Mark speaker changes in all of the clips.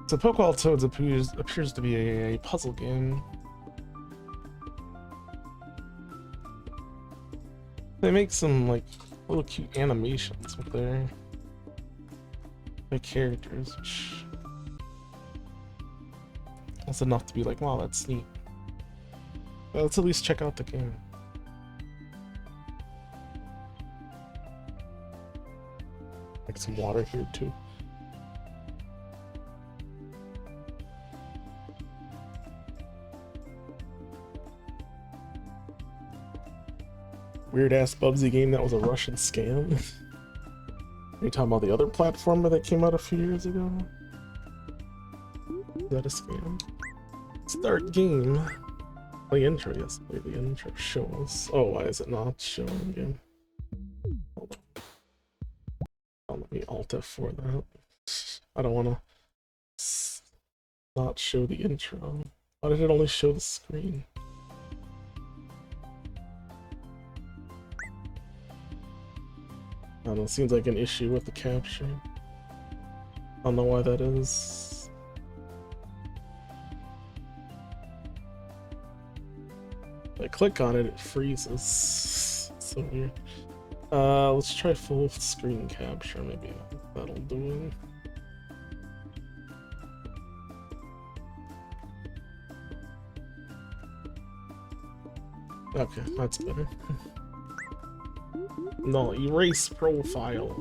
Speaker 1: So Pokeball Toads appears to be a puzzle game. They make some like little cute animations with their characters, which that's enough to be like, wow, that's neat. Well, let's at least check out the game. Like some water here too. Weird ass Bubsy game that was a Russian scam. Are you talking about the other platformer that came out a few years ago? Is that a scam? Start game. Play intro, yes. Play the intro. Show us. Oh, why is it not showing again? Hold on. Oh, let me Alt F4 that. I don't want to not show the intro. Why did it only show the screen? I don't know, it seems like an issue with the capture. I don't know why that is. If I click on it, it freezes. So weird. Let's try full screen capture, maybe that'll do it. Okay, that's better. No, erase profile.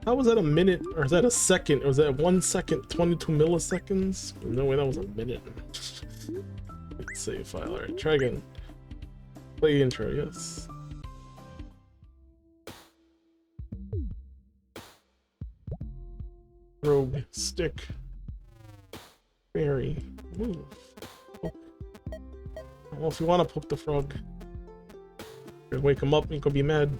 Speaker 1: How was that a minute? Or is that a second? Or was that 1 second, 22 milliseconds? No way, that was a minute. Save file. Alright, try again. Play intro, yes. Rogue, stick, berry, move. Poke. Well, if you want to poke the frog, wake him up and he could be mad.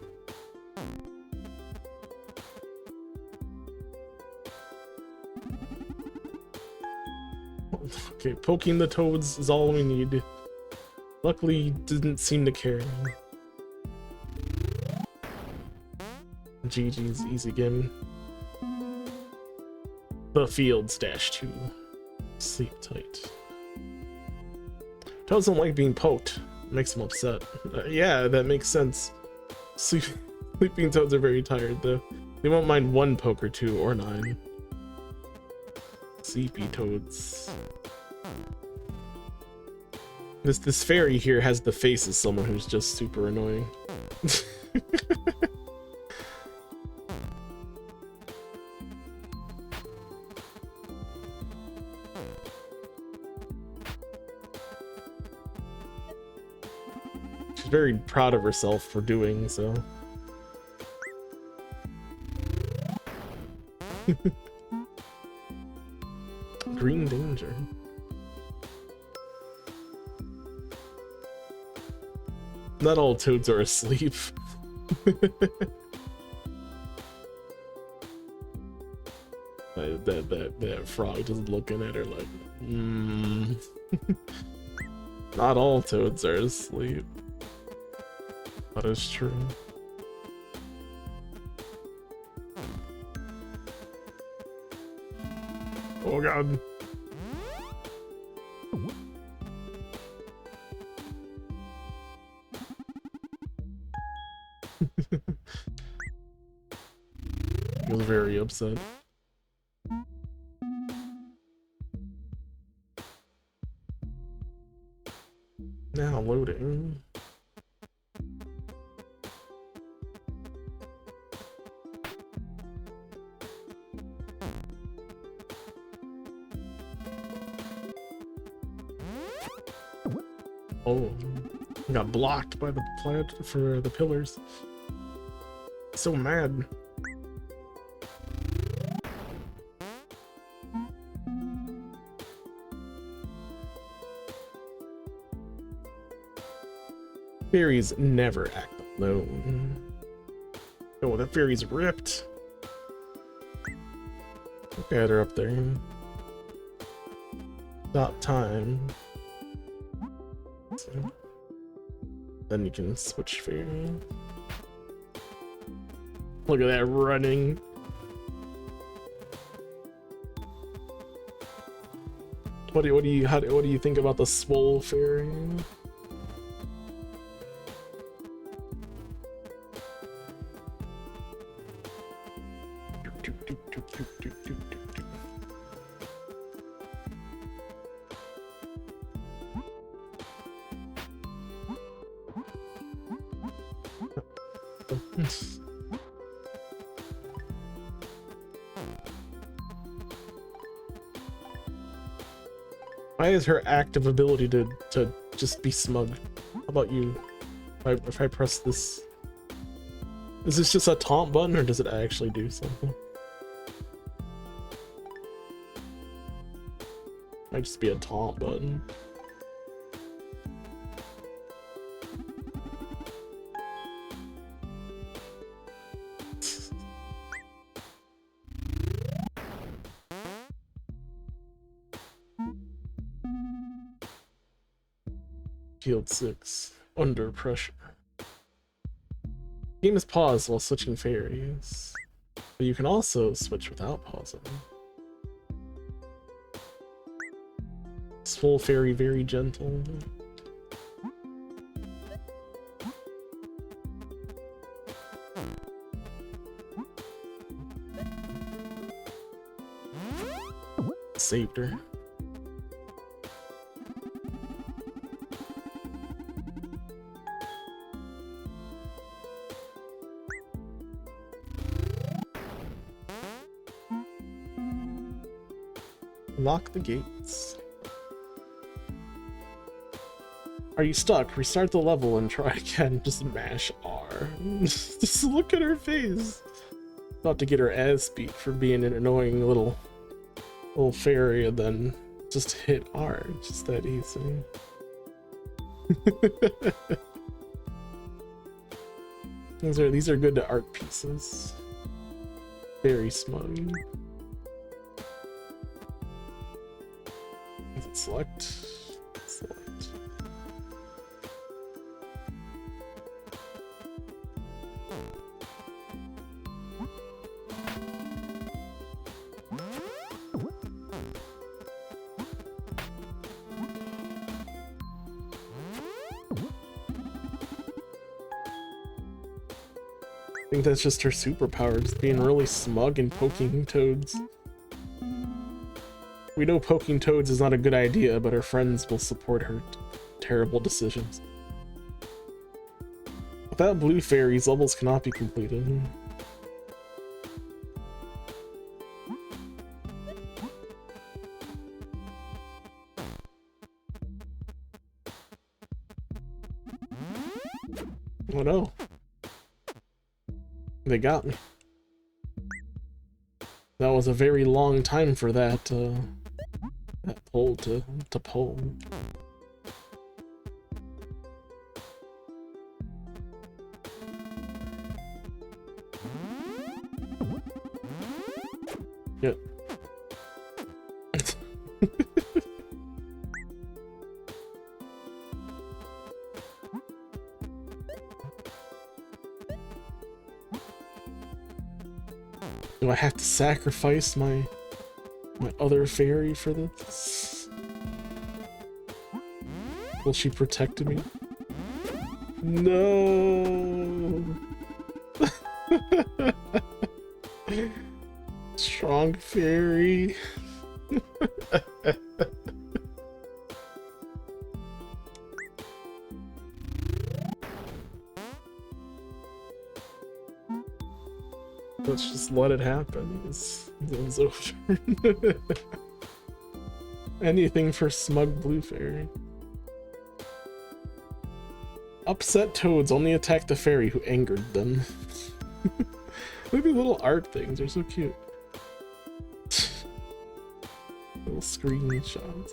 Speaker 1: Okay, poking the toads is all we need. Luckily, he didn't seem to care. GG's, easy game. The Field Stash 2. Sleep tight. Toads don't like being poked. It makes them upset. Yeah, that makes sense. Sleeping toads are very tired, though. They won't mind 1 poke or 2 or 9. Sleepy toads. This fairy here has the face of someone who's just super annoying. She's very proud of herself for doing so. Green Danger. Not all toads are asleep. that frog just looking at her like, Not all toads are asleep. That is true. Oh god. He was very upset. Now loading. Oh, got blocked by the plant for the pillars. So mad. Fairies never act alone. Oh, that fairy's ripped. Look at her up there. Stop time. So, then you can switch fairy. Look at that running. What do you think about the Swole Fairy? Why is her active ability to just be smug? How about you? If I press this, is this just a taunt button or does it actually do something? Might just be a taunt button. Field 6. Under pressure. Game is paused while switching fairies. But you can also switch without pausing. Swole Fairy very gentle. Saved her. Lock the gates. Are you stuck? Restart the level and try again. Just mash R. Just look at her face. About to get her ass beat for being an annoying little fairy, and then just hit R. Just that easy. These are good art pieces. Very smug. Select. I think that's just her superpower, just being really smug and poking toads. We know poking toads is not a good idea, but her friends will support her terrible decisions. Without blue fairies, levels cannot be completed. Oh no. They got me. That was a very long time for that, that pole to pull. Yep. Do I have to sacrifice my other fairy for this? Will she protect me? No. Strong fairy. Let's just let it happen. It's over. Anything for smug blue fairy. Upset toads only attack the fairy who angered them. Maybe little art things, they're so cute. Little screenshots.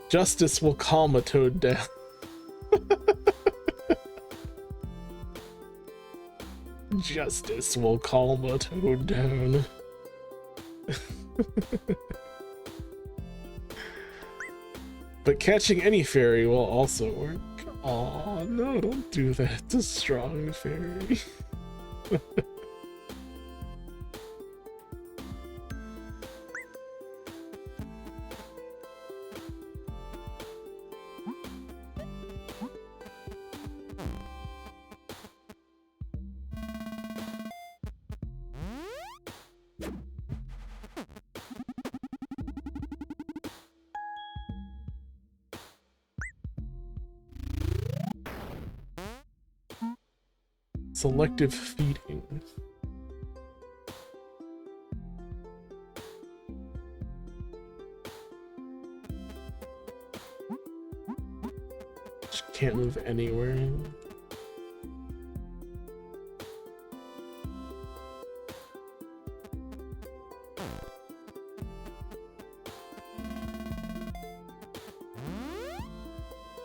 Speaker 1: Justice will calm a toad down. Justice will calm a toad down. But catching any fairy will also work. Aw, no, don't do that to strong fairy. Selective feeding. She can't move anywhere.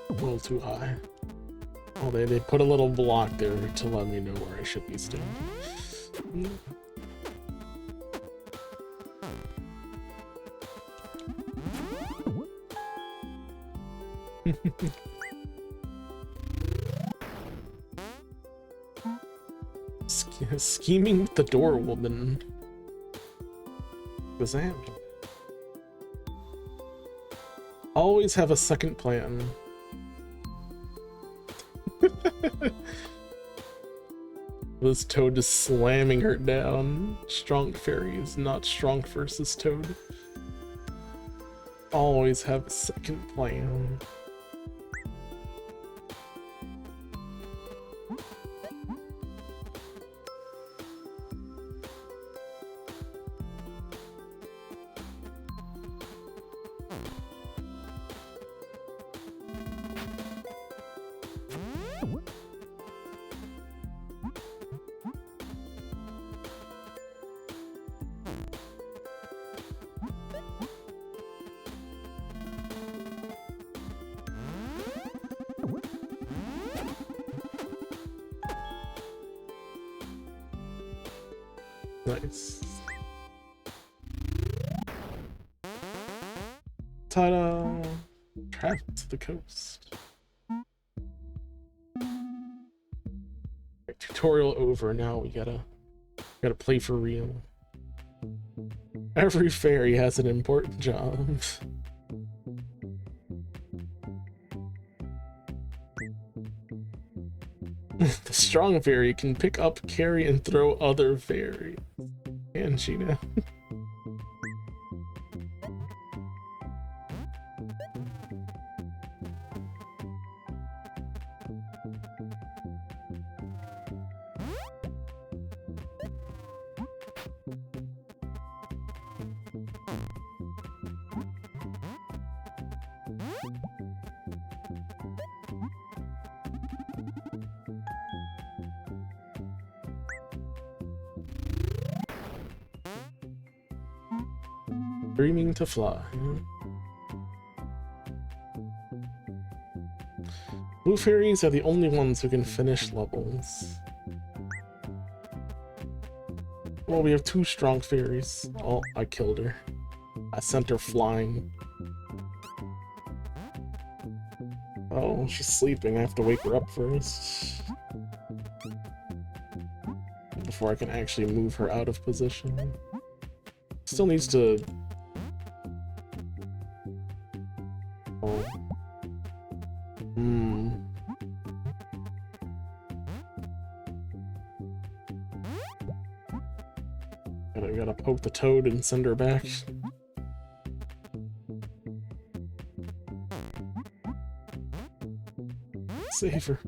Speaker 1: A little too high. Oh, they put a little block there to let me know where I should be standing. Scheming with the door woman. What's that? Always have a second plan. This Toad is slamming her down. Strong Fairy is not strong versus Toad. Always have a second plan. Nice. Ta-da! Travel to the coast. Tutorial over. Now we gotta play for real. Every fairy has an important job. The strong fairy can pick up, carry, and throw other fairies. And she now. Dreaming to fly. Blue fairies are the only ones who can finish levels. Well, we have two strong fairies. Oh, I killed her. I sent her flying. Oh, she's sleeping. I have to wake her up first. Before I can actually move her out of position. Still needs to... Oh. Gotta poke the Toad and send her back. Save her.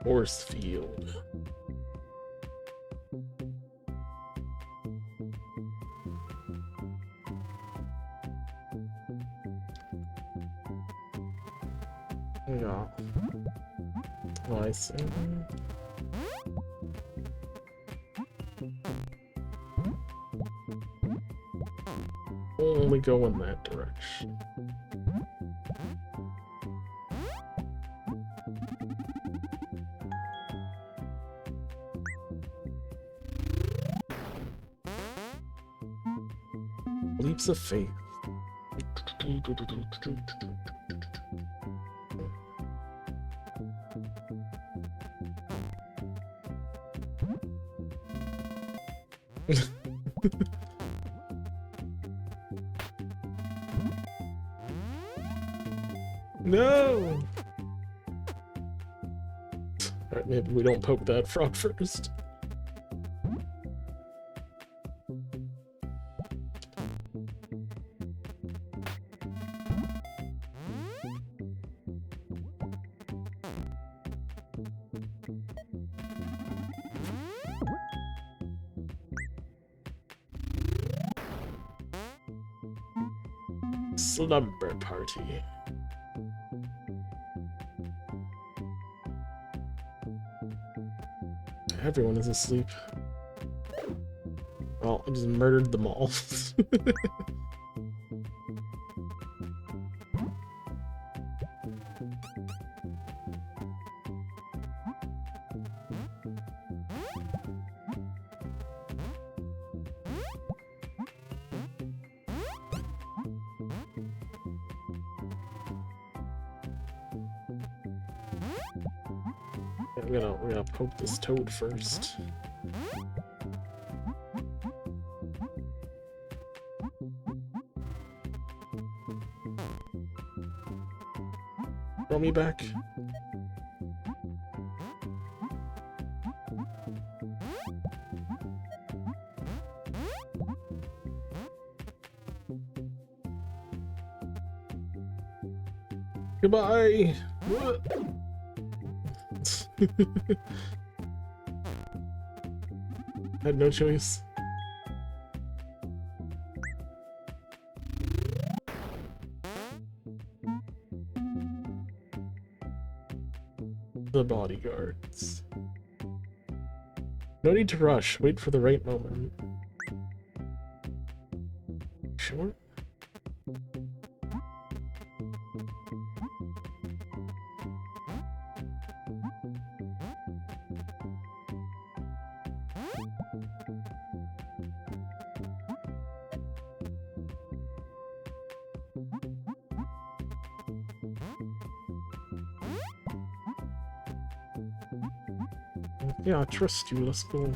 Speaker 1: Force field. Yeah. Oh, I see. Only go in that direction. Leaps of faith. No! Alright, maybe we don't poke that frog first. Slumber party. Everyone is asleep. Well, I just murdered them all. We're gonna poke this toad first. Throw me back. Goodbye. What? Had no choice. The bodyguards. No need to rush. Wait for the right moment. Sure. Yeah, I trust you. Let's go.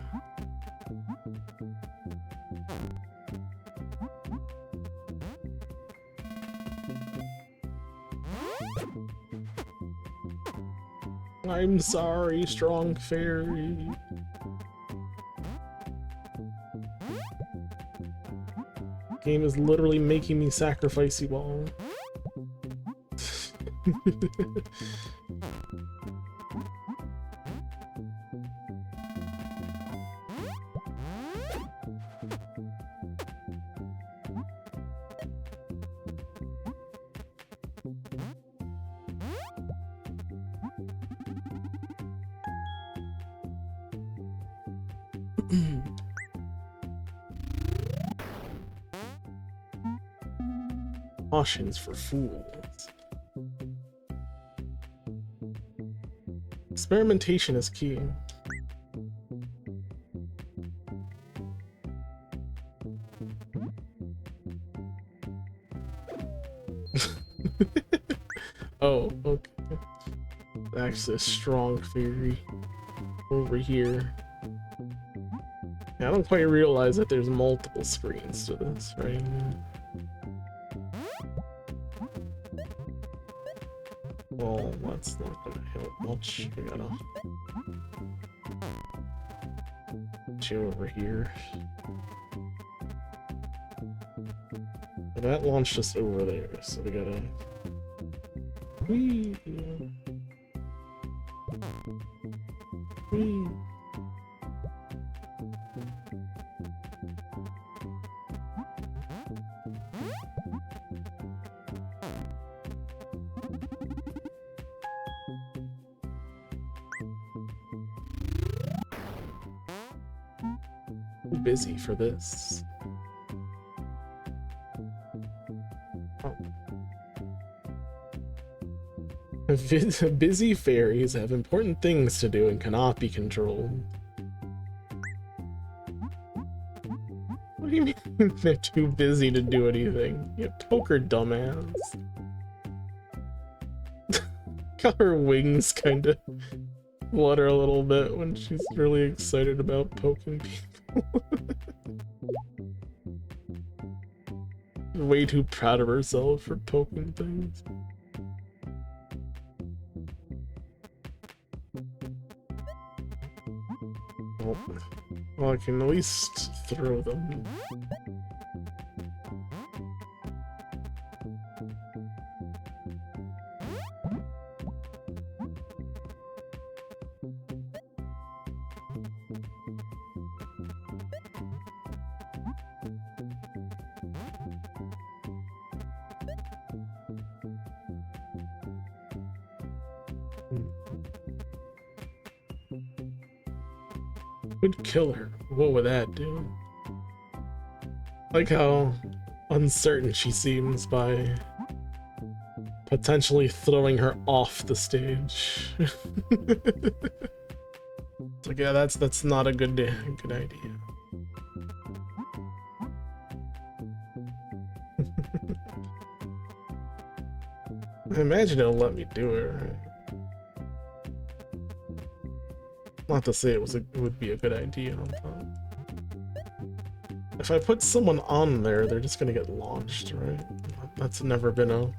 Speaker 1: I'm sorry, strong fairy. Game is literally making me sacrifice you all. Cautions for fools. Experimentation is key. Oh, okay. Actually, a strong fairy over here. Yeah, I don't quite realize that there's multiple screens to this, right? Well, that's not gonna help much. We gotta chill over here. That launched us over there, so we gotta. Whee! Whee! Too busy for this. Busy fairies have important things to do and cannot be controlled. What do you mean they're too busy to do anything? You poker, dumbass. Got her wings kind of flutter a little bit when she's really excited about poking people. Way too proud of herself for poking things. Well, I can at least throw them. Could kill her. What would that do? Like how uncertain she seems by potentially throwing her off the stage. It's like, yeah, that's not a good idea. I imagine it'll let me do it, right? Not to say it would be a good idea, but if I put someone on there, they're just gonna get launched, right? That's never been a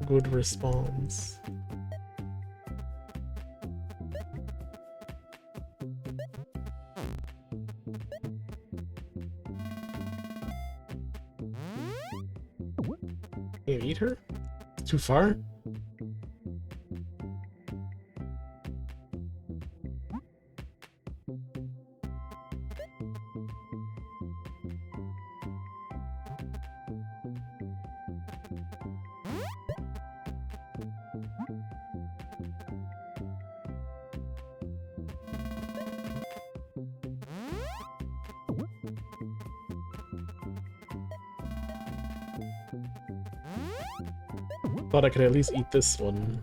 Speaker 1: good response. Can you eat her? It's too far? Thought I could at least eat this one.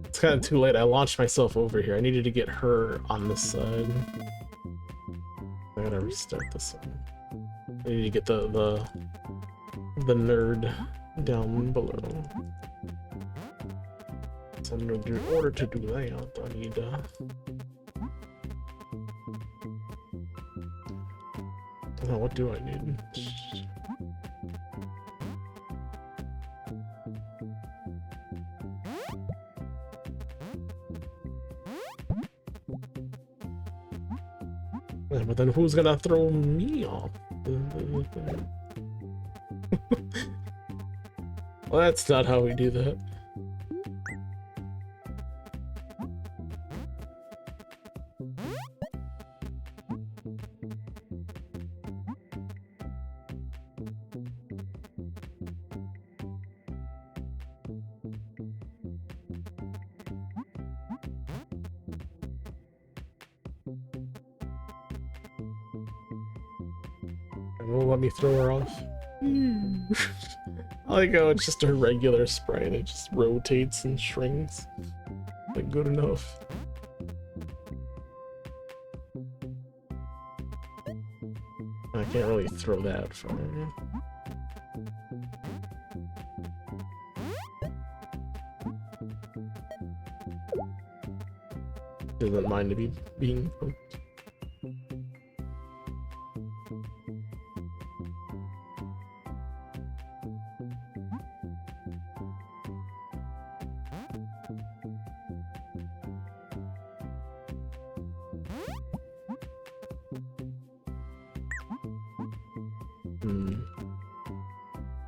Speaker 1: It's kind of too late. I launched myself over here. I needed to get her on this side. I gotta restart this one. I need to get the nerd down below. So in order to do that, I need oh, what do I need? Yeah, but then who's gonna throw me off? Well, that's not how we do that. Will let me throw her off. I like how it's just a regular sprite, it just rotates and shrinks. Like, good enough. I can't really throw that far. Doesn't mind to be being poked.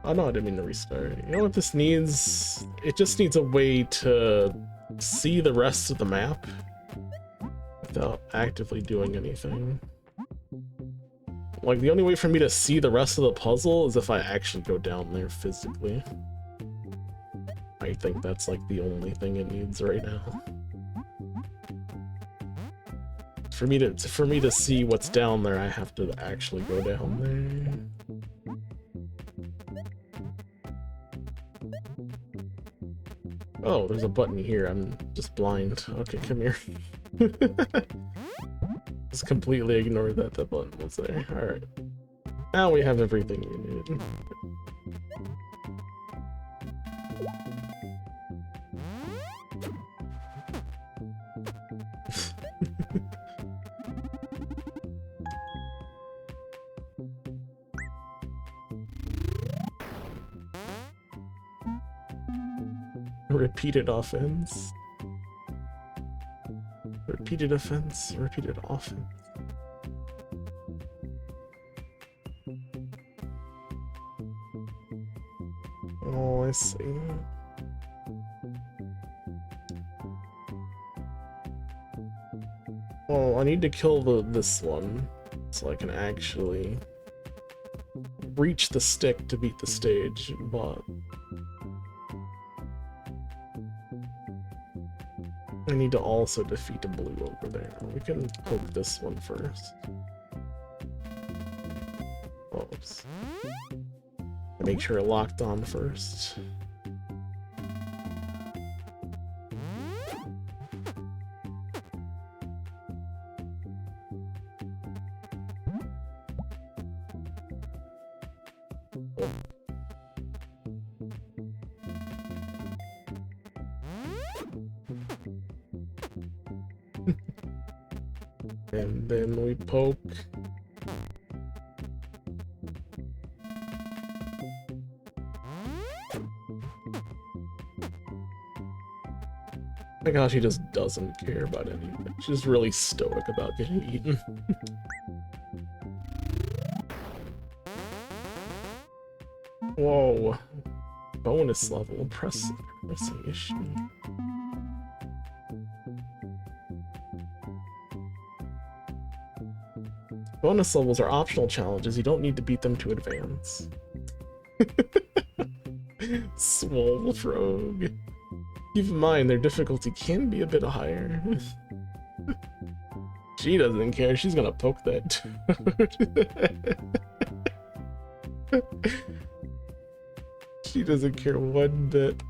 Speaker 1: Oh no, I didn't mean to restart. You know what this needs? It just needs a way to see the rest of the map without actively doing anything. Like, the only way for me to see the rest of the puzzle is if I actually go down there physically. I think that's like the only thing it needs right now. For me to see what's down there, I have to actually go down there. Oh, there's a button here. I'm just blind. Okay, come here. Just completely ignored that the button was there. Alright. Now we have everything we need. Repeated offense. repeated offense, repeated offense. Oh, I see. Well, I need to kill this one so I can actually reach the stick to beat the stage, but I need to also defeat a blue over there. We can poke this one first. Oops. Make sure it locked on first. And then we poke. My gosh, he just doesn't care about anything. She's just really stoic about getting eaten. Whoa. Bonus level, pressing issue. Bonus levels are optional challenges. You don't need to beat them to advance. Swole Frog. Keep in mind, their difficulty can be a bit higher. She doesn't care. She's gonna poke that toad. She doesn't care one bit.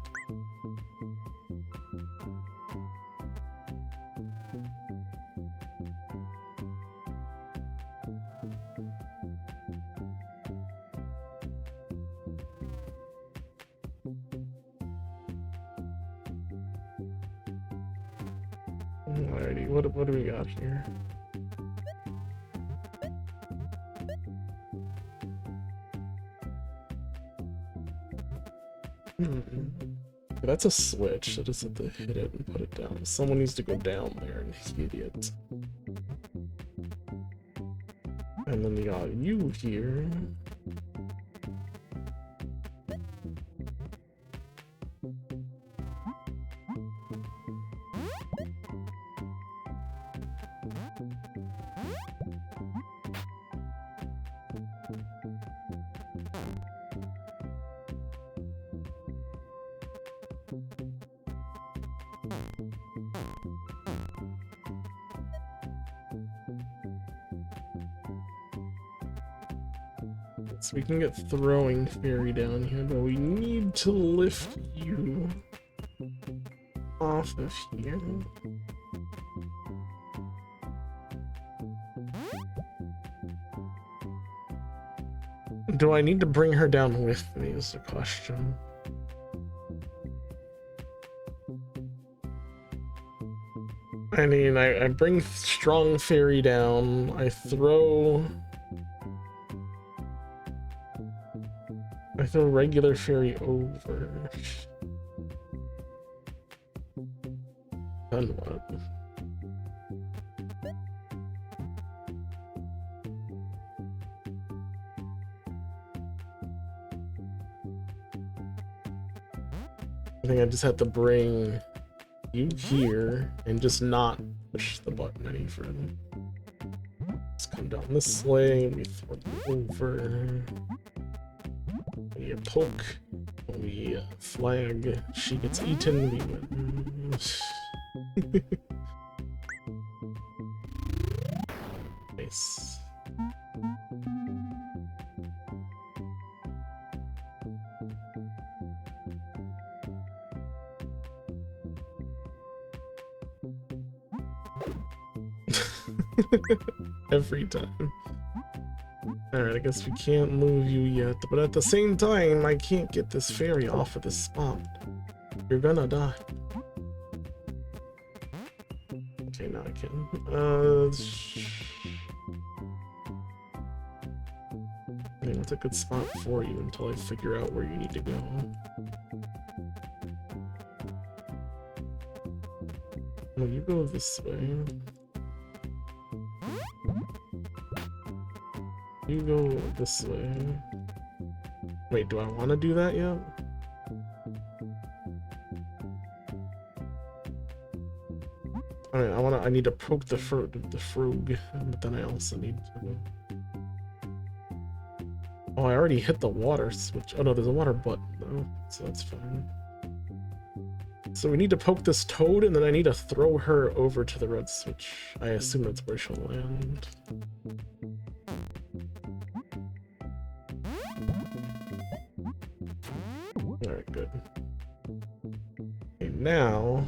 Speaker 1: Alrighty, what do we got here? That's a switch. I just have to hit it and put it down. Someone needs to go down there and hit it. And then we got you here. So we can get throwing fairy down here, but we need to lift you off of here. Do I need to bring her down with me is the question. I mean, I bring strong fairy down, I throw regular fairy over. Then what? I think I just have to bring you here and just not push the button any further. Just come down this way, we throw you over. We poke, we flag, she gets eaten, we win. Nice. Every time. Alright, I guess we can't move you yet, but at the same time, I can't get this fairy off of this spot. You're gonna die. Okay, now I can. I mean, that's a good spot for you until I figure out where you need to go. Well, you go this way. You go this way. Wait, do I want to do that yet? Alright, I need to poke the frog, but then I also need to... Oh, I already hit the water switch. Oh no, there's a water button though, so that's fine. So we need to poke this toad, and then I need to throw her over to the red switch. I assume that's where she'll land. Alright, good. Okay, now...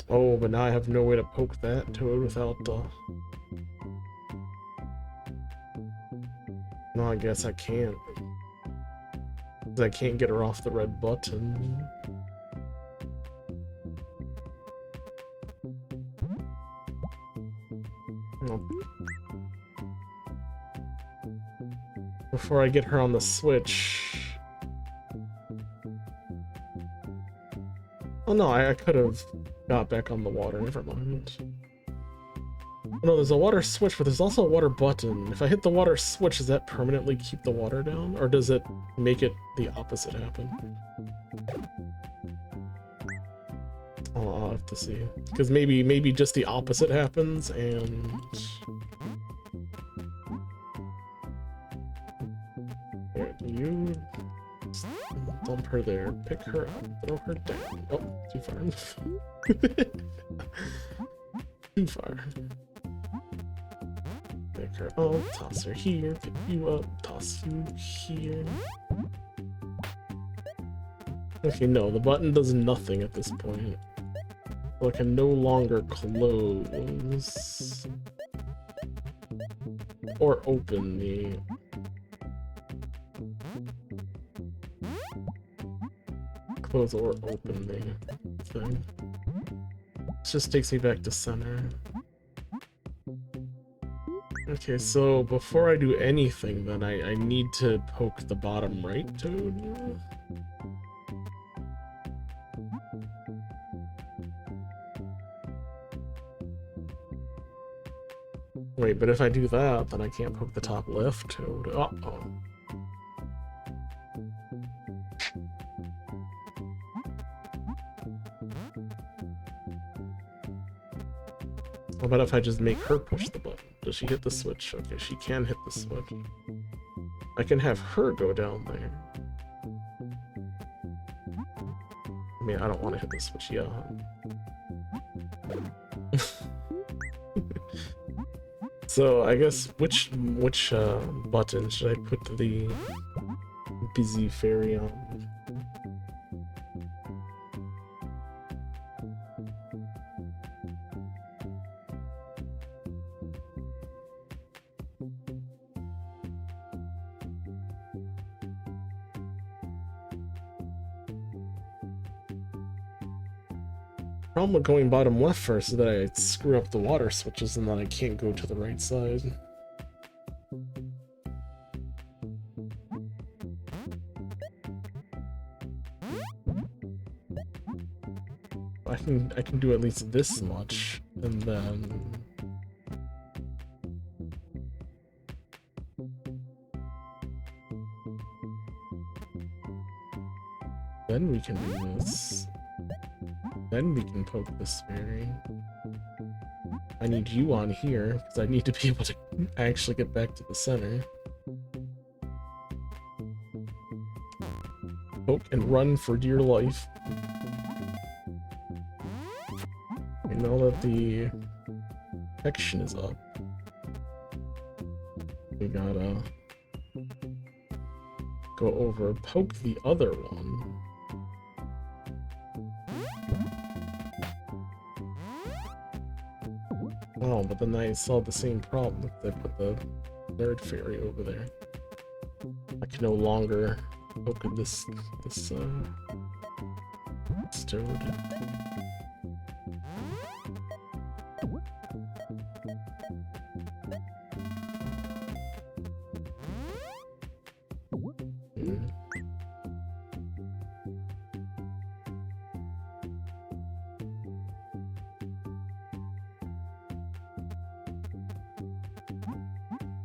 Speaker 1: Oh, but now I have no way to poke that toad without the... No, I guess I can't. I can't get her off the red button. Nope. Before I get her on the switch... Oh no, I could have got back on the water, never mind. Oh, no, there's a water switch, but there's also a water button. If I hit the water switch, does that permanently keep the water down? Or does it make it the opposite happen? Oh, I'll have to see. Because maybe just the opposite happens, and... Here, you... Dump her there, pick her up, throw her down. Oh, too far. Too far. Pick her up, toss her here, pick you up, toss you here. Okay, no, the button does nothing at this point. So I can no longer close or open the... Close or open the thing. It just takes me back to center. Okay, so before I do anything, then I need to poke the bottom right toad. Wait, but if I do that, then I can't poke the top left toad. Uh-oh. What about if I just make her push the button? Does she hit the switch? Okay, she can hit the switch. I can have her go down there. I mean, I don't want to hit the switch yet. So I guess which button should I put the busy fairy on? Problem with going bottom left first is that I screw up the water switches and then I can't go to the right side. I can do at least this much, and then we can do this. Then we can poke this fairy. I need you on here, because I need to be able to actually get back to the center. Poke and run for dear life. And now that the protection is up, we gotta go over, poke the other one. Oh, but then I solved the same problem if I put the third fairy over there. I can no longer poke this toad.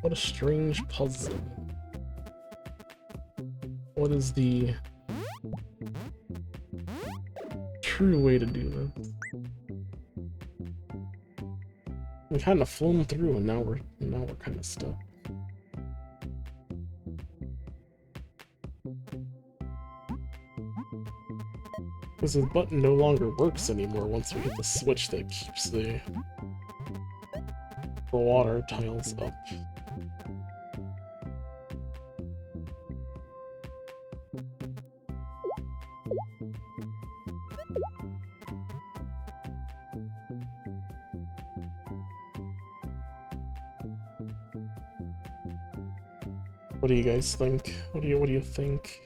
Speaker 1: What a strange puzzle. What is the true way to do this? We kind of flown through, and now we're kind of stuck. Because the button no longer works anymore once we hit the switch that keeps the water tiles up. What do you guys think? What do you think?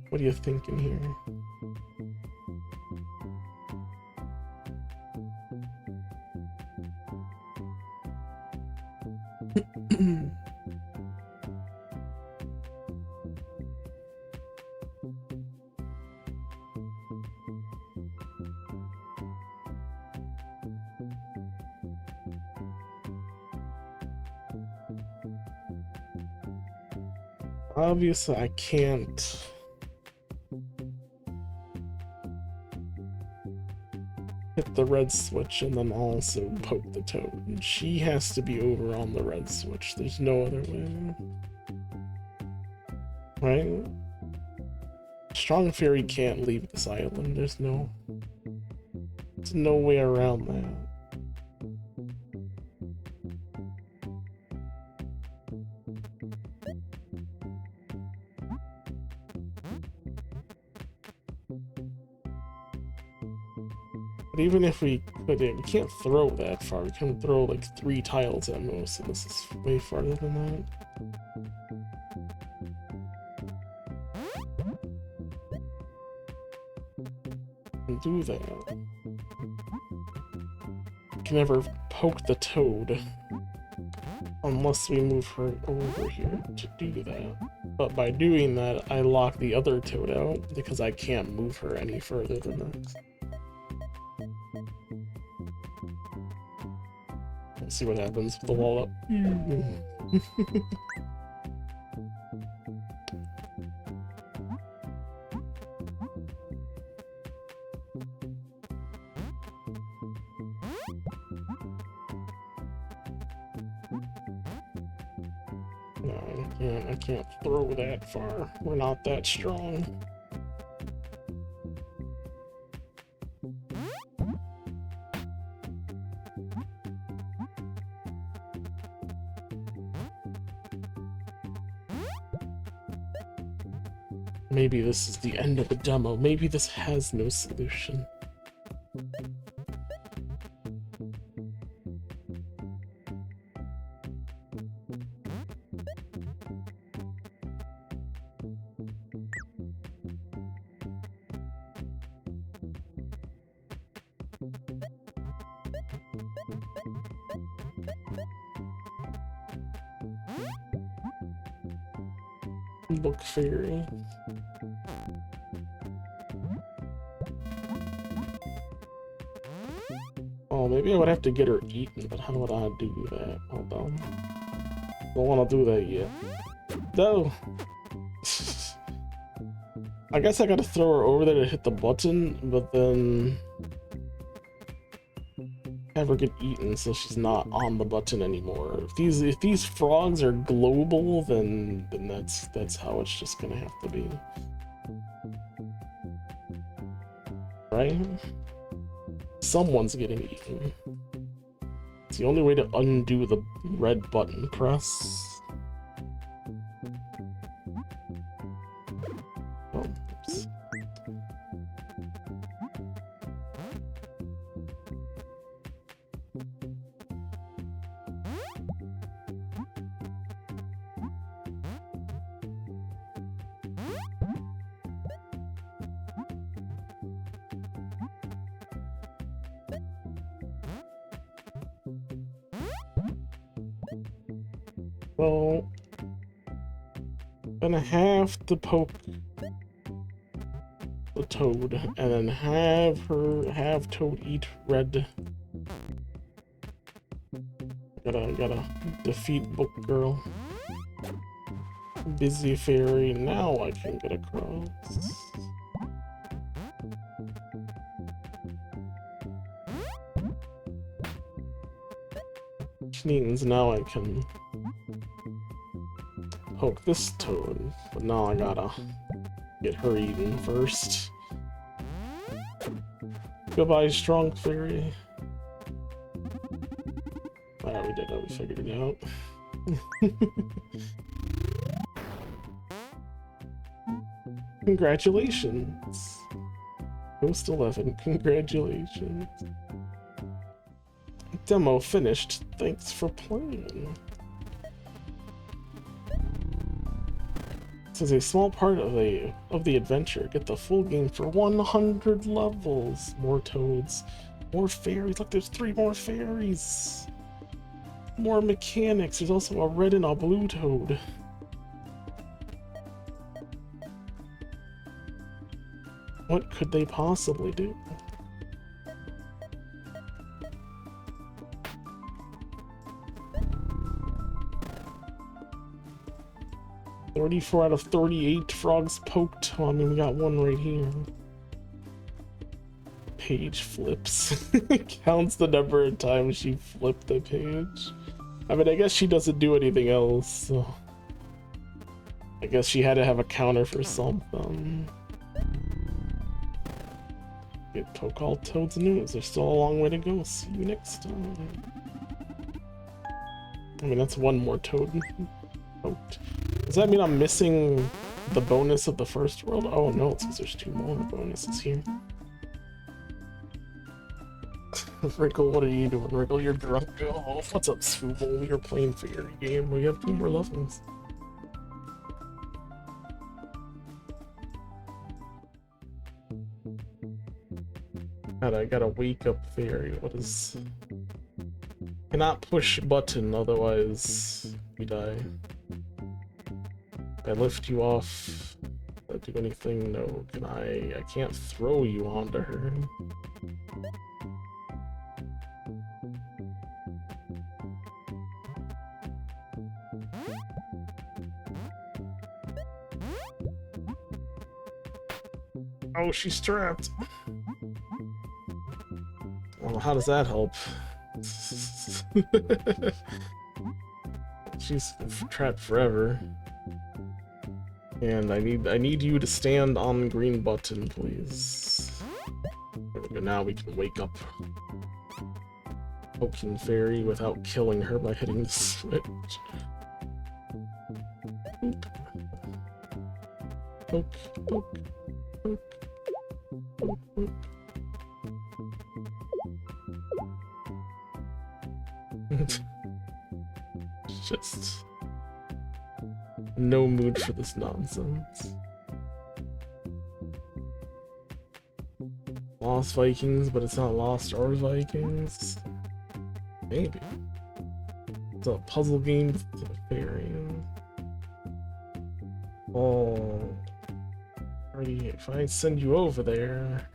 Speaker 1: What are you thinking here? Obviously, I can't hit the red switch and then also poke the toad. She has to be over on the red switch. There's no other way. Right? Strong Fairy can't leave this island. There's no way around that. But even if we could, we can't throw that far. We can throw like 3 tiles at most, and this is way farther than that. And do that. We can never poke the toad unless we move her over here to do that. But by doing that, I lock the other toad out because I can't move her any further than that. Let's see what happens with the wall up. No, I can't throw that far. We're not that strong. Maybe this is the end of the demo. Maybe this has no solution. Book Fairy. Oh, maybe I would have to get her eaten, but how would I do that? Hold on. Don't want to do that yet. No! I guess I gotta throw her over there to hit the button, but then have her get eaten so she's not on the button anymore. If these frogs are global, then that's how it's just gonna have to be. Right? Someone's getting eaten. It's the only way to undo the red button press. Oh, oops. Well, I'm gonna have to poke the toad and then have Toad eat red. Gotta defeat Book Girl. Busy Fairy, now I can get across. Which means now I can poke this toad, but now I gotta get her eaten first. Goodbye, Strong Fairy. Alright, we did it, we figured it out. Congratulations! Ghost 11, congratulations. Demo finished, thanks for playing. This is a small part of the adventure. Get the full game for 100 levels. More toads, more fairies. Look, there's 3 more fairies. More mechanics. There's also a red and a blue toad. What could they possibly do? "34 out of 38 frogs poked." Well, I mean, we got one right here. Page flips. Counts the number of times she flipped the page. I mean, I guess she doesn't do anything else, so I guess she had to have a counter for something. Get poke all toads news. There's still a long way to go. See you next time. I mean, that's one more toad poked. Does that mean I'm missing the bonus of the first world? Oh no, it's because there's 2 more bonuses here. Wrinkle, what are you doing? Wrinkle, you're drunk. Oh, what's up, Swooble? We are playing Fairy game. We have 2 more levels. I gotta wake up Fairy. What is... Cannot push button, otherwise we die. I lift you off. Did I do anything? No. Can I can't throw you onto her. Oh, she's trapped. Well, how does that help? She's trapped forever. And I need you to stand on green button, please. There we go. Now we can wake up Poking Fairy without killing her by hitting the switch. Poke. Poke, poke, poke, poke, poke. Just no mood for this nonsense. Lost Vikings, but it's not Lost or Vikings. Maybe. It's a puzzle game with a fairy. Oh. Already, if I send you over there,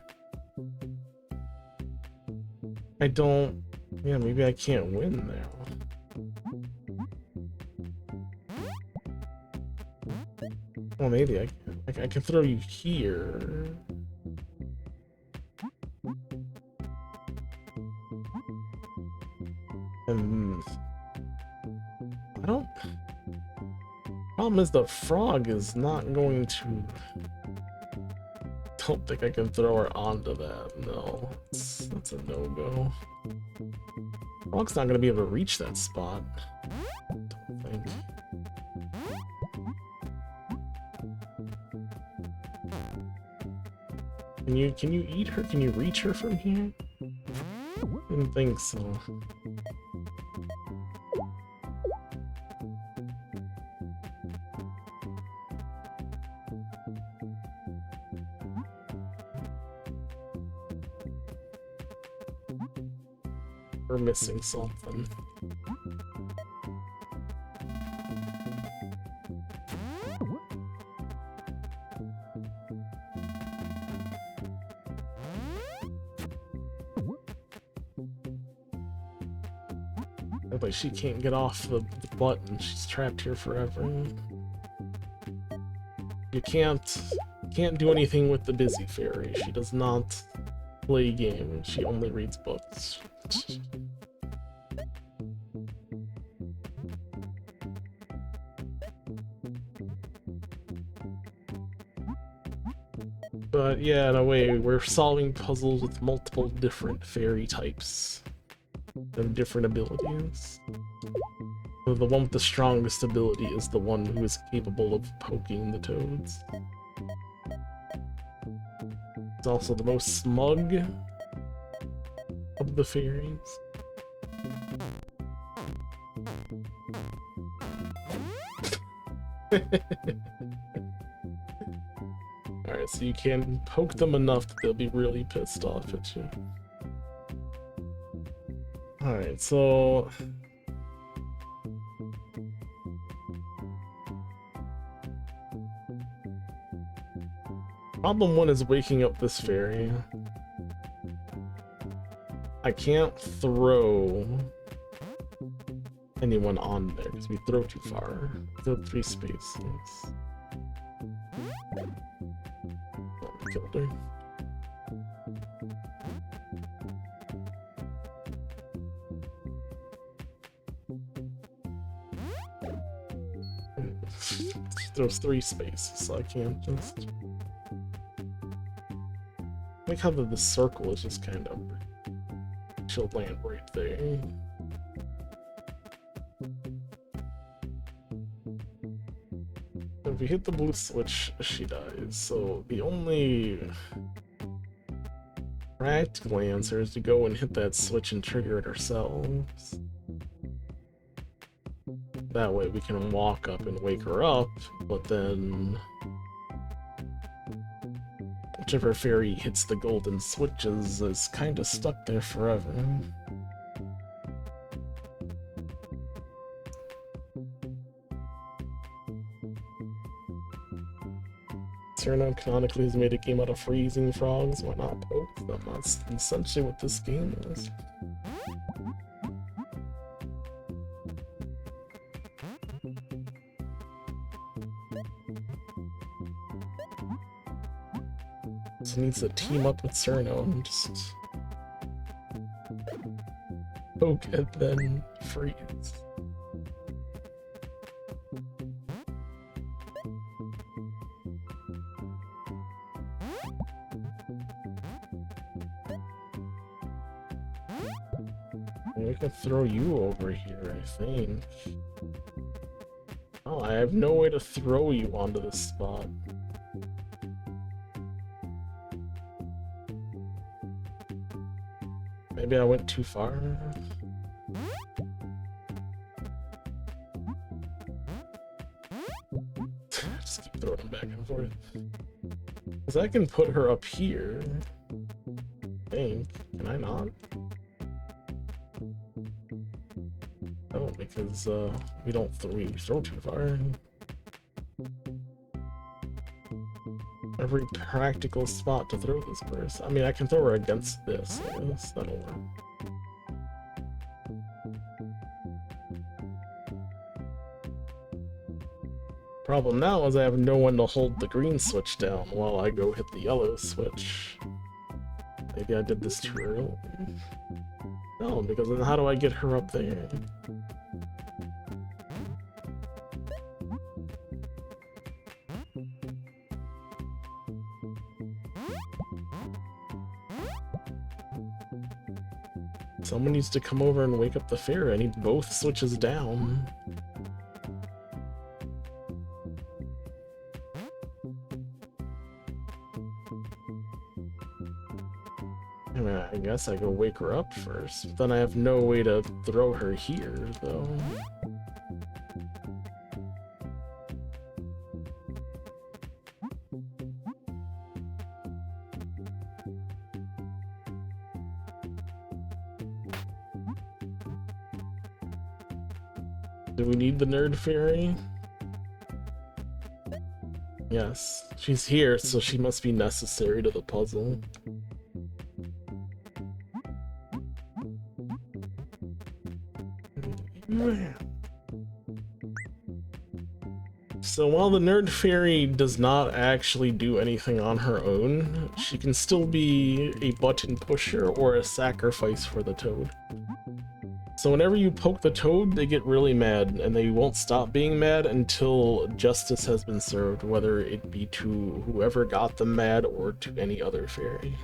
Speaker 1: I don't. Yeah, maybe I can't win there. Well, maybe I can throw you here. And I don't. Problem is the frog is not going to. Don't think I can throw her onto that. No, that's a no-go. Frog's not gonna be able to reach that spot. Don't think. Can you eat her? Can you reach her from here? Didn't think so. We're missing something. Like she can't get off the button. She's trapped here forever. You can't do anything with the busy fairy. She does not play games. She only reads books. But yeah, in a way, we're solving puzzles with multiple different fairy types and different abilities. So the one with the strongest ability is the one who is capable of poking the toads. It's also the most smug of the fairies. Alright, so you can poke them enough that they'll be really pissed off at you. Alright, so... Problem 1 is waking up this fairy. I can't throw anyone on there because we throw too far. Throw 3 spaces. Oh, we killed her. She throws 3 spaces, so I can't just... I like how the circle is just kind of... She'll land right there. If we hit the blue switch, she dies. So the only practical answer is to go and hit that switch and trigger it ourselves. That way we can walk up and wake her up, but then whichever fairy hits the golden switches is kind of stuck there forever. Cirno canonically has made a game out of freezing frogs. Why not poke them? That's essentially what this game is. So needs to team up with Cirno and just poke and then freeze. We can throw you over here, I think. Oh, I have no way to throw you onto this spot. Maybe I went too far. Just keep throwing them back and forth. Because I can put her up here. I think. Can I not? Oh, because we throw too far. Every practical spot to throw this person. I mean, I can throw her against this. I guess that'll work. Problem now is I have no one to hold the green switch down while I go hit the yellow switch. Maybe I did this too early. No, because then how do I get her up there? Someone needs to come over and wake up the fairy. I need both switches down. I mean, I guess I go wake her up first. But then I have no way to throw her here, though. Do we need the nerd fairy? Yes, she's here, so she must be necessary to the puzzle. So while the Nerd Fairy does not actually do anything on her own, she can still be a button pusher or a sacrifice for the Toad. So whenever you poke the Toad, they get really mad, and they won't stop being mad until justice has been served, whether it be to whoever got them mad or to any other fairy.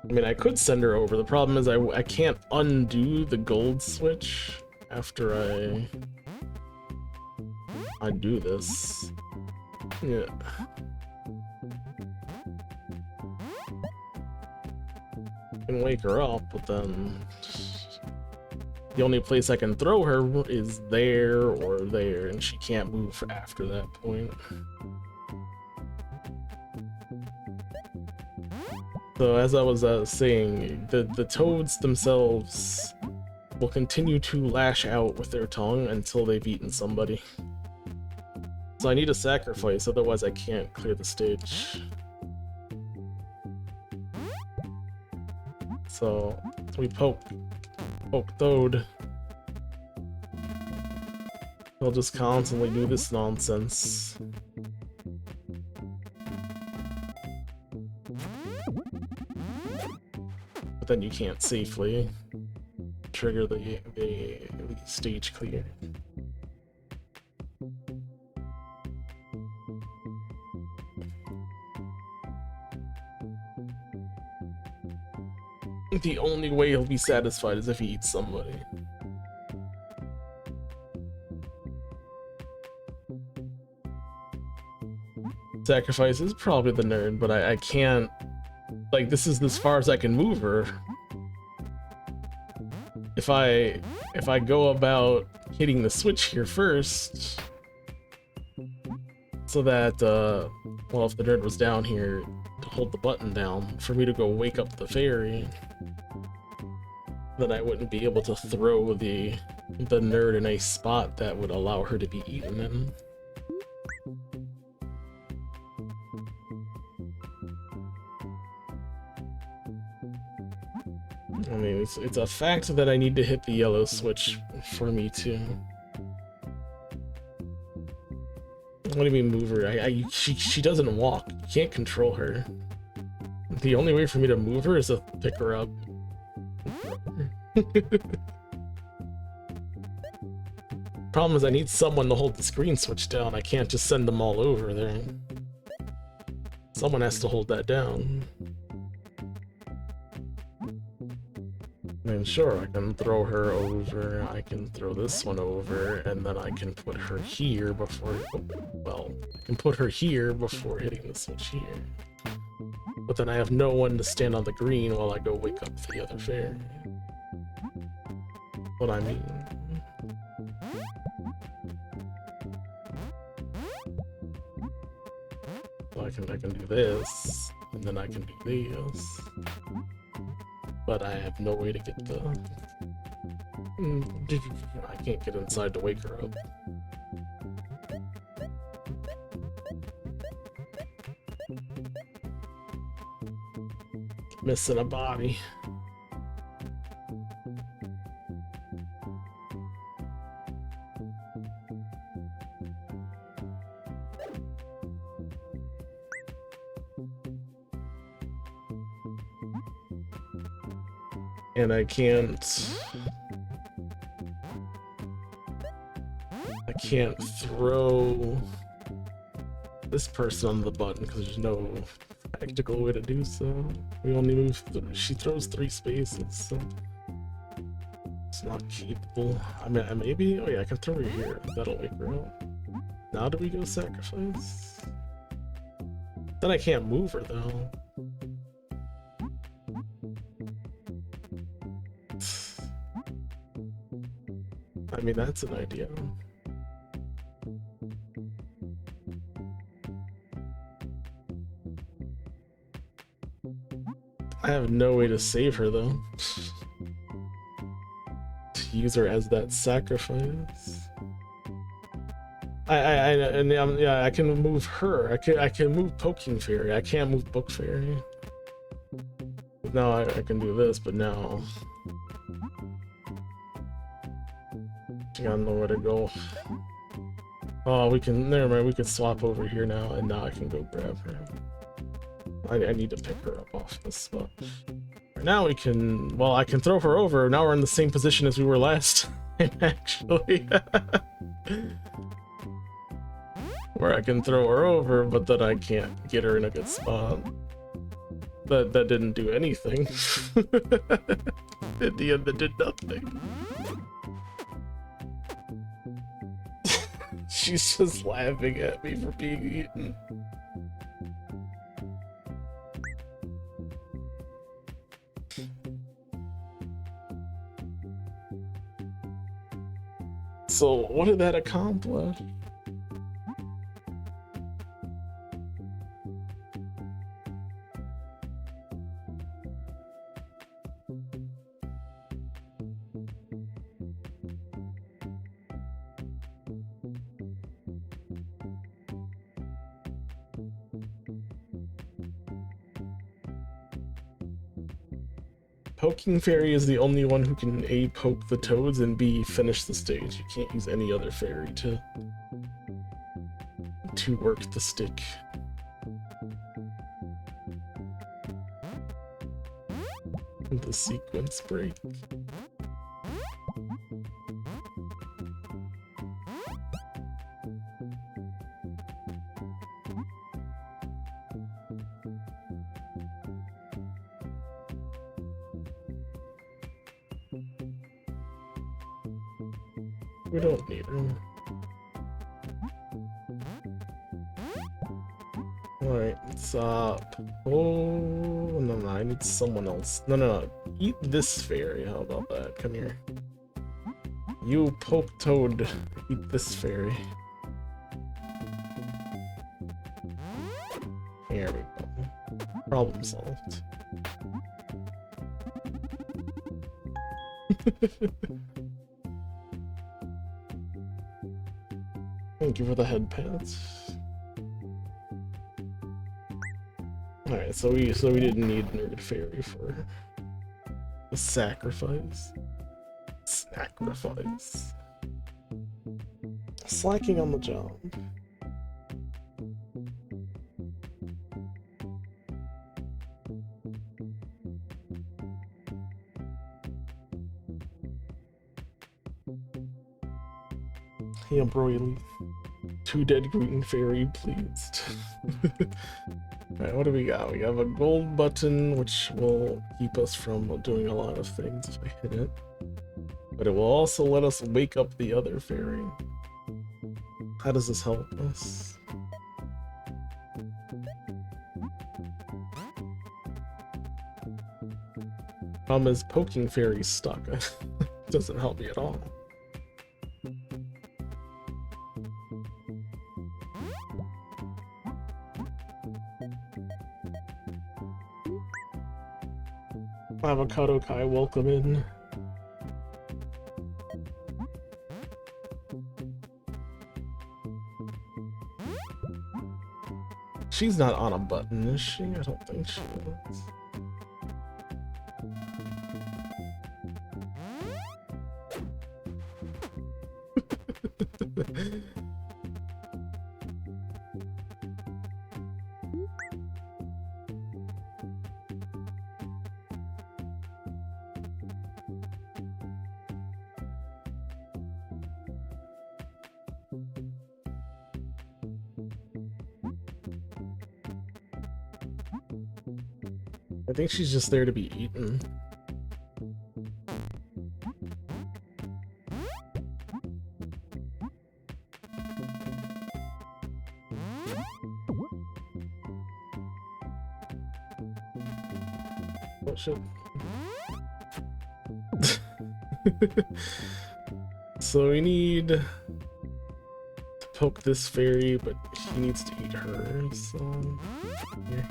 Speaker 1: I mean, I could send her over. The problem is I can't undo the gold switch after I do this. Yeah. I can wake her up, but then the only place I can throw her is there or there, and she can't move after that point. So as I was saying, the toads themselves will continue to lash out with their tongue until they've eaten somebody. So I need a sacrifice, otherwise I can't clear the stage. So we poke Toad. He'll just constantly do this nonsense. But then you can't safely trigger the stage clear. The only way he'll be satisfied is if he eats somebody. Sacrifice is probably the nerd, but I can't... Like, this is as far as I can move her. If I go about hitting the switch here first, so that, well, if the nerd was down here to hold the button down, for me to go wake up the fairy, then I wouldn't be able to throw the nerd in a spot that would allow her to be eaten in. I mean, it's a fact that I need to hit the yellow switch for me to... What do you mean move her? She doesn't walk. You can't control her. The only way for me to move her is to pick her up. Problem is I need someone to hold the screen switch down. I can't just send them all over there. Someone has to hold that down. I mean, sure, I can throw her over, I can throw this one over, and then I can put her here before... Well, I can put her here before hitting the switch here. But then I have no one to stand on the green while I go wake up the other fairy. What I mean. So I can do this, and then I can do this. But I have no way to get the... I can't get inside to wake her up. Missing a body. And I can't throw this person on the button because there's no practical way to do so. We only move she throws 3 spaces, so it's not capable. I mean, maybe. Oh yeah, I can throw her here. That'll wake her up. Now do we go sacrifice? Then I can't move her though. I mean, that's an idea. I have no way to save her though. To use her as that sacrifice. Yeah, I can move her. I can move Poking Fairy. I can't move Book Fairy. Now I can do this, but now I gotta know where to go. Oh, we can. Never mind. We can swap over here now, and now I can go grab her. I need to pick her up off this spot. Right now we can. Well, I can throw her over. Now we're in the same position as we were last time, actually. Where I can throw her over, but then I can't get her in a good spot. That didn't do anything. In the end, it did nothing. She's just laughing at me for being eaten. So, what did that accomplish? Poking Fairy is the only one who can A, poke the toads, and B, finish the stage. You can't use any other fairy to work the stick. The sequence break. We don't need her. Alright, stop. Oh, no, I need someone else. No. Eat this fairy. How about that? Come here. You poke toad. Eat this fairy. There we go. Problem solved. Thank you for the head pats. Alright, so we didn't need Nerd Fairy for the sacrifice. Sacrifice. Slacking on the job. Yeah, broily. 2 dead green fairy, pleased. Alright, what do we got? We have a gold button, which will keep us from doing a lot of things if I hit it. But it will also let us wake up the other fairy. How does this help us? Problem is, Poking Fairy's stuck. Doesn't help me at all. Avocado Kai, welcome in. She's not on a button, is she? I don't think she is. I think she's just there to be eaten. Oh shit. So we need to poke this fairy, but he needs to eat her, so here.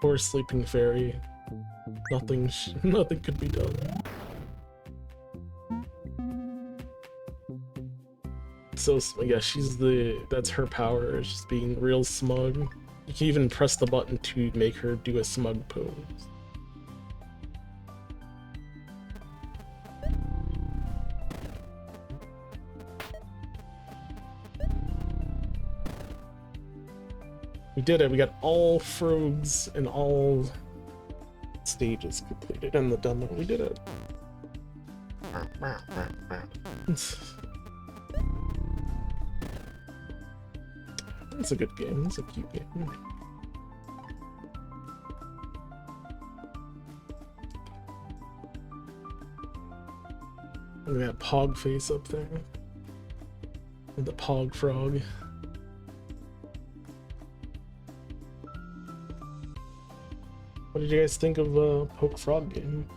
Speaker 1: Poor sleeping fairy. Nothing, nothing could be done. So yeah, that's her power, is just being real smug. You can even press the button to make her do a smug pose. We did it, we got all frogs and all stages completed in the demo. We did it. It's a good game, it's a cute game. Look at that Pog face up there. And the Pog frog. What did you guys think of Poke Frog game?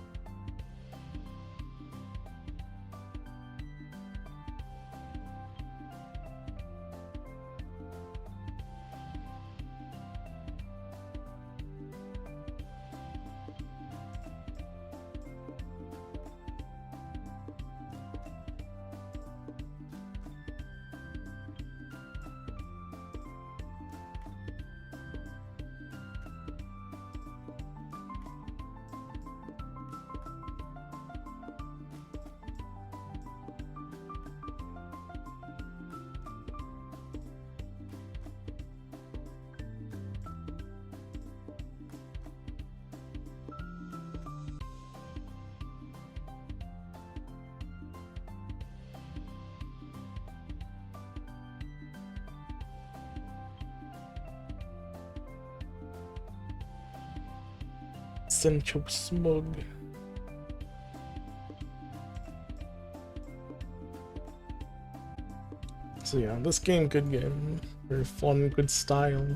Speaker 1: Sencho Smug. So yeah, this game, good game. Very fun, good style.